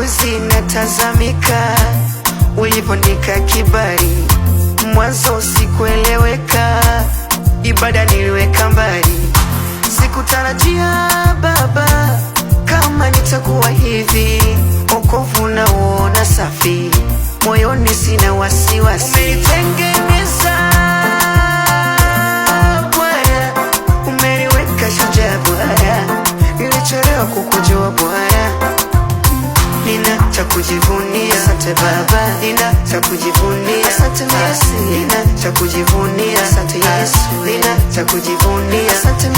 juzi natazamika, ulivyonika kibali, mwanzo sikueleweka, ibada niliweka mbali. Sikutarajia Baba kama nitakuwa hivi, wokovu na uona safi, moyoni sina wasiwasi. Umenitengeneza Bwana, umeniweka shujaa Bwana, nilichelewa kukujua Bwana. Nina cha kujivunia, asante Baba. Nina cha kujivunia, asante Yesu. Nina cha kujivunia, asante Yesu. Nina cha kujivunia, asante